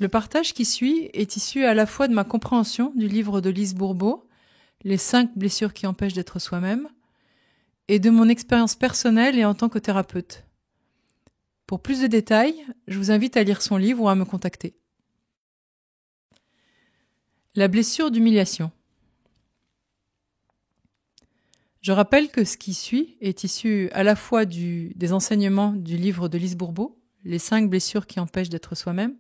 Le partage qui suit est issu à la fois de ma compréhension du livre de Lise Bourbeau, Les 5 blessures qui empêchent d'être soi-même, et de mon expérience personnelle et en tant que thérapeute. Pour plus de détails, je vous invite à lire son livre ou à me contacter. La blessure d'humiliation. Je rappelle que ce qui suit est issu à la fois des enseignements du livre de Lise Bourbeau, Les 5 blessures qui empêchent d'être soi-même,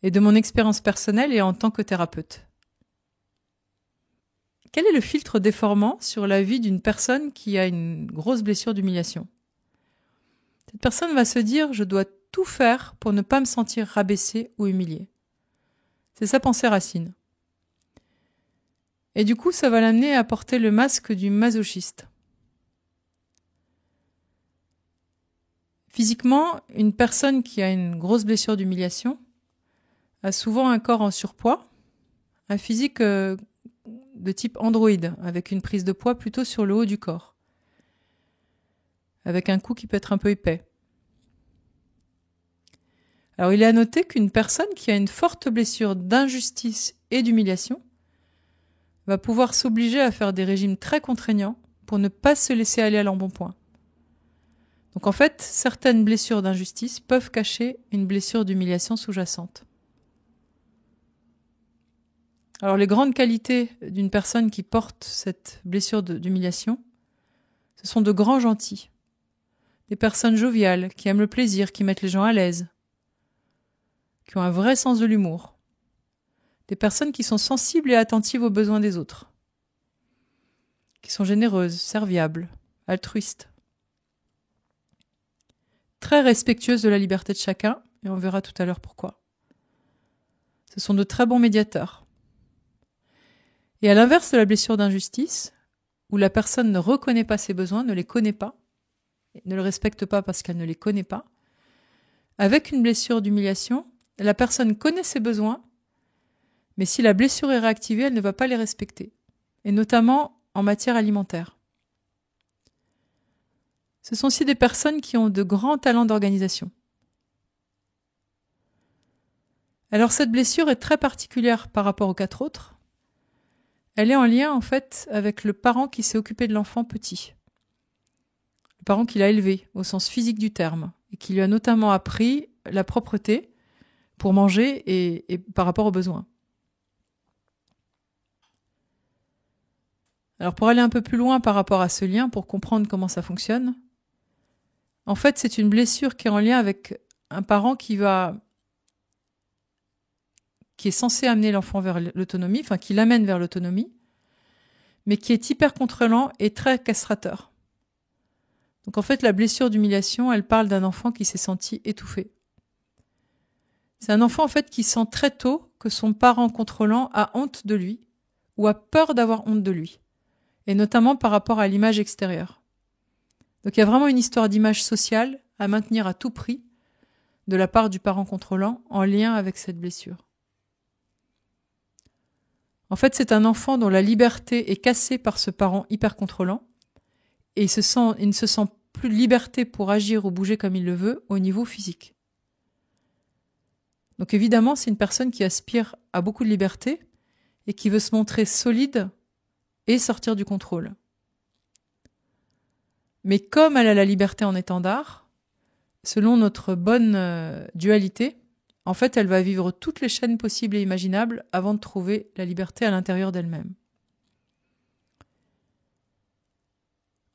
et de mon expérience personnelle et en tant que thérapeute. Quel est le filtre déformant sur la vie d'une personne qui a une grosse blessure d'humiliation ? Cette personne va se dire « je dois tout faire pour ne pas me sentir rabaissée ou humiliée ». C'est sa pensée racine. Et du coup, ça va l'amener à porter le masque du masochiste. Physiquement, une personne qui a une grosse blessure d'humiliation a souvent un corps en surpoids, un physique de type androïde, avec une prise de poids plutôt sur le haut du corps, avec un cou qui peut être un peu épais. Alors il est à noter qu'une personne qui a une forte blessure d'injustice et d'humiliation va pouvoir s'obliger à faire des régimes très contraignants pour ne pas se laisser aller à l'embonpoint. Donc en fait, certaines blessures d'injustice peuvent cacher une blessure d'humiliation sous-jacente. Alors les grandes qualités d'une personne qui porte cette blessure d'humiliation, ce sont de grands gentils, des personnes joviales, qui aiment le plaisir, qui mettent les gens à l'aise, qui ont un vrai sens de l'humour, des personnes qui sont sensibles et attentives aux besoins des autres, qui sont généreuses, serviables, altruistes, très respectueuses de la liberté de chacun, et on verra tout à l'heure pourquoi. Ce sont de très bons médiateurs. Et à l'inverse de la blessure d'injustice, où la personne ne reconnaît pas ses besoins, ne les connaît pas, ne le respecte pas parce qu'elle ne les connaît pas, avec une blessure d'humiliation, la personne connaît ses besoins, mais si la blessure est réactivée, elle ne va pas les respecter, et notamment en matière alimentaire. Ce sont aussi des personnes qui ont de grands talents d'organisation. Alors cette blessure est très particulière par rapport aux 4 autres. Elle est en lien en fait avec le parent qui s'est occupé de l'enfant petit. Le parent qui l'a élevé au sens physique du terme et qui lui a notamment appris la propreté pour manger et par rapport aux besoins. Alors pour aller un peu plus loin par rapport à ce lien, pour comprendre comment ça fonctionne, en fait c'est une blessure qui est en lien avec un parent qui est censé amener l'enfant vers l'autonomie, enfin qui l'amène vers l'autonomie, mais qui est hyper contrôlant et très castrateur. Donc en fait, la blessure d'humiliation, elle parle d'un enfant qui s'est senti étouffé. C'est un enfant en fait qui sent très tôt que son parent contrôlant a honte de lui ou a peur d'avoir honte de lui, et notamment par rapport à l'image extérieure. Donc il y a vraiment une histoire d'image sociale à maintenir à tout prix de la part du parent contrôlant en lien avec cette blessure. En fait, c'est un enfant dont la liberté est cassée par ce parent hyper contrôlant et il ne se sent plus de liberté pour agir ou bouger comme il le veut au niveau physique. Donc évidemment, c'est une personne qui aspire à beaucoup de liberté et qui veut se montrer solide et sortir du contrôle. Mais comme elle a la liberté en étendard, selon notre bonne dualité, en fait, elle va vivre toutes les chaînes possibles et imaginables avant de trouver la liberté à l'intérieur d'elle-même.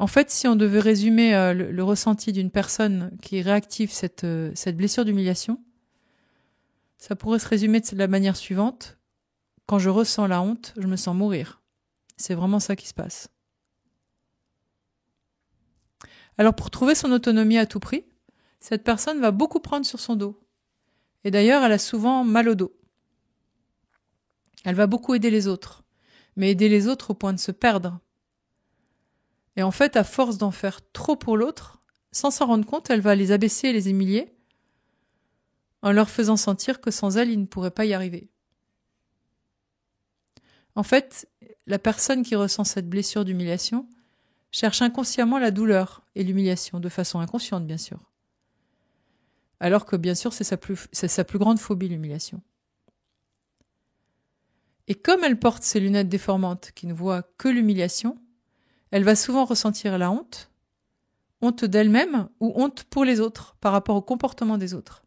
En fait, si on devait résumer le ressenti d'une personne qui réactive cette blessure d'humiliation, ça pourrait se résumer de la manière suivante. Quand je ressens la honte, je me sens mourir. C'est vraiment ça qui se passe. Alors pour trouver son autonomie à tout prix, cette personne va beaucoup prendre sur son dos. Et d'ailleurs, elle a souvent mal au dos. Elle va beaucoup aider les autres, mais aider les autres au point de se perdre. Et en fait, à force d'en faire trop pour l'autre, sans s'en rendre compte, elle va les abaisser et les humilier, en leur faisant sentir que sans elle, ils ne pourraient pas y arriver. En fait, la personne qui ressent cette blessure d'humiliation cherche inconsciemment la douleur et l'humiliation, de façon inconsciente bien sûr. alors que bien sûr c'est sa plus grande phobie, l'humiliation. Et comme elle porte ses lunettes déformantes qui ne voient que l'humiliation, elle va souvent ressentir la honte d'elle-même ou honte pour les autres par rapport au comportement des autres.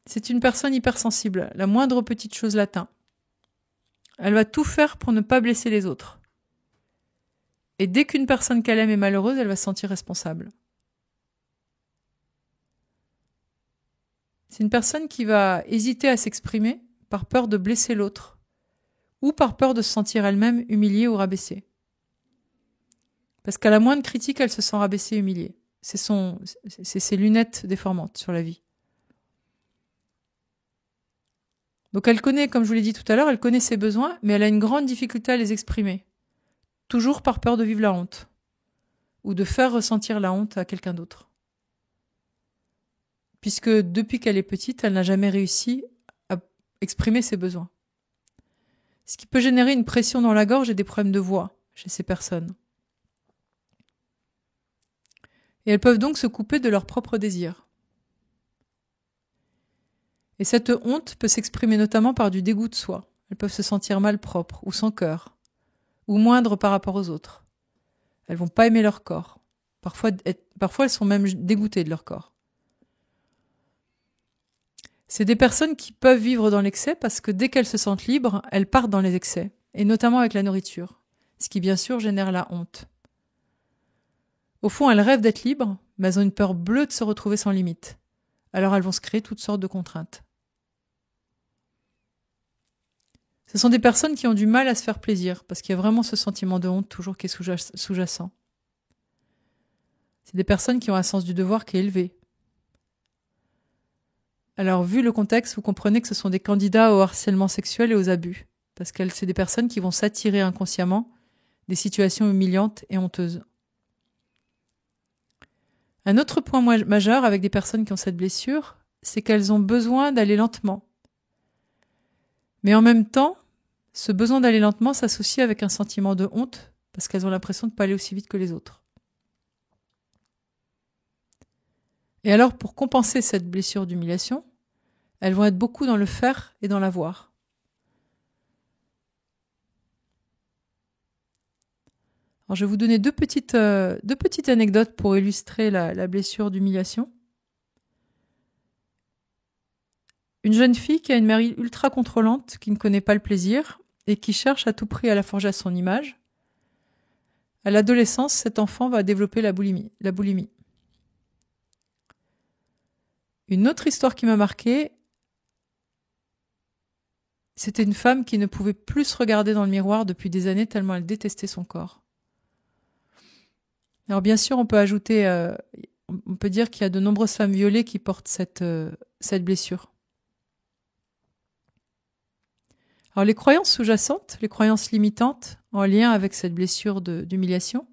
C'est une personne hypersensible, la moindre petite chose l'atteint. Elle va tout faire pour ne pas blesser les autres. Et dès qu'une personne qu'elle aime est malheureuse, elle va se sentir responsable. C'est une personne qui va hésiter à s'exprimer par peur de blesser l'autre ou par peur de se sentir elle-même humiliée ou rabaissée. Parce qu'à la moindre critique, elle se sent rabaissée et humiliée. C'est ses lunettes déformantes sur la vie. Donc elle connaît, comme je vous l'ai dit tout à l'heure, elle connaît ses besoins, mais elle a une grande difficulté à les exprimer. Toujours par peur de vivre la honte. Ou de faire ressentir la honte à quelqu'un d'autre. Puisque depuis qu'elle est petite, elle n'a jamais réussi à exprimer ses besoins. Ce qui peut générer une pression dans la gorge et des problèmes de voix chez ces personnes. Et elles peuvent donc se couper de leurs propres désirs. Et cette honte peut s'exprimer notamment par du dégoût de soi. Elles peuvent se sentir malpropres ou sans cœur, ou moindres par rapport aux autres. Elles vont pas aimer leur corps. Parfois elles sont même dégoûtées de leur corps. C'est des personnes qui peuvent vivre dans l'excès parce que dès qu'elles se sentent libres, elles partent dans les excès, et notamment avec la nourriture, ce qui bien sûr génère la honte. Au fond, elles rêvent d'être libres, mais elles ont une peur bleue de se retrouver sans limite. Alors elles vont se créer toutes sortes de contraintes. Ce sont des personnes qui ont du mal à se faire plaisir, parce qu'il y a vraiment ce sentiment de honte toujours qui est sous-jacent. C'est des personnes qui ont un sens du devoir qui est élevé. Alors, vu le contexte, vous comprenez que ce sont des candidats au harcèlement sexuel et aux abus, parce que c'est des personnes qui vont s'attirer inconsciemment des situations humiliantes et honteuses. Un autre point majeur avec des personnes qui ont cette blessure, c'est qu'elles ont besoin d'aller lentement. Mais en même temps, ce besoin d'aller lentement s'associe avec un sentiment de honte, parce qu'elles ont l'impression de ne pas aller aussi vite que les autres. Et alors, pour compenser cette blessure d'humiliation, elles vont être beaucoup dans le faire et dans l'avoir. Alors, je vais vous donner deux petites anecdotes pour illustrer la blessure d'humiliation. Une jeune fille qui a une mère ultra contrôlante, qui ne connaît pas le plaisir et qui cherche à tout prix à la forger à son image. À l'adolescence, cet enfant va développer la boulimie. Une autre histoire qui m'a marquée, c'était une femme qui ne pouvait plus se regarder dans le miroir depuis des années tellement elle détestait son corps. Alors bien sûr, on peut ajouter, on peut dire qu'il y a de nombreuses femmes violées qui portent cette blessure. Alors les croyances sous-jacentes, les croyances limitantes en lien avec cette blessure d'humiliation,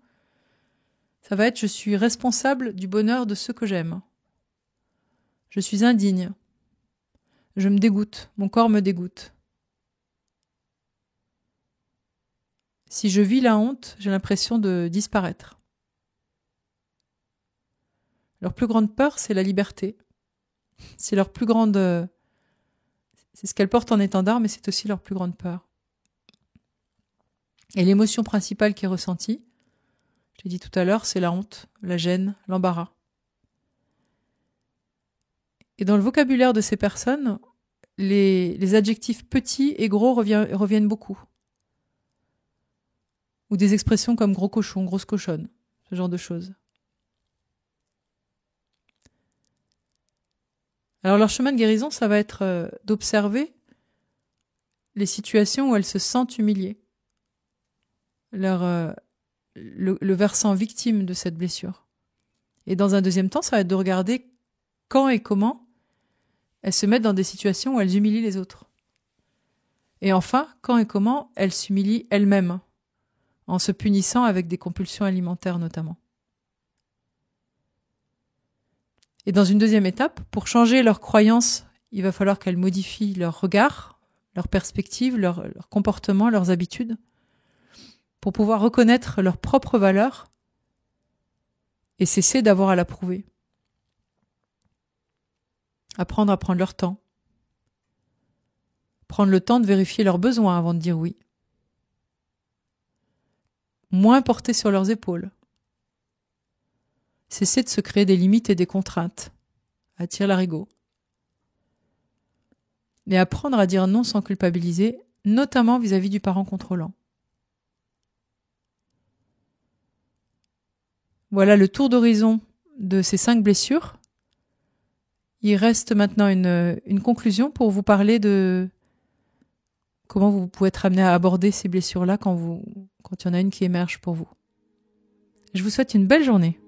ça va être « je suis responsable du bonheur de ceux que j'aime ». Je suis indigne. Je me dégoûte. Mon corps me dégoûte. Si je vis la honte, j'ai l'impression de disparaître. Leur plus grande peur, c'est la liberté. C'est leur plus grande... c'est ce qu'elles portent en étendard, mais c'est aussi leur plus grande peur. Et l'émotion principale qui est ressentie, je l'ai dit tout à l'heure, c'est la honte, la gêne, l'embarras. Et dans le vocabulaire de ces personnes, les adjectifs petits et gros reviennent beaucoup. Ou des expressions comme gros cochon, grosse cochonne, ce genre de choses. Alors leur chemin de guérison, ça va être d'observer les situations où elles se sentent humiliées. Le versant victime de cette blessure. Et dans un deuxième temps, ça va être de regarder quand et comment elles se mettent dans des situations où elles humilient les autres. Et enfin, quand et comment elles s'humilient elles-mêmes, en se punissant avec des compulsions alimentaires notamment. Et dans une deuxième étape, pour changer leurs croyances, il va falloir qu'elles modifient leur regard, leur perspective, leur comportement, leurs habitudes, pour pouvoir reconnaître leurs propres valeurs et cesser d'avoir à la prouver. Apprendre à prendre leur temps. Prendre le temps de vérifier leurs besoins avant de dire oui. Moins porter sur leurs épaules. Cesser de se créer des limites et des contraintes. À tire-larigot. Et apprendre à dire non sans culpabiliser, notamment vis-à-vis du parent contrôlant. Voilà le tour d'horizon de ces 5 blessures. Il reste maintenant une conclusion pour vous parler de comment vous pouvez être amené à aborder ces blessures-là quand il y en a une qui émerge pour vous. Je vous souhaite une belle journée.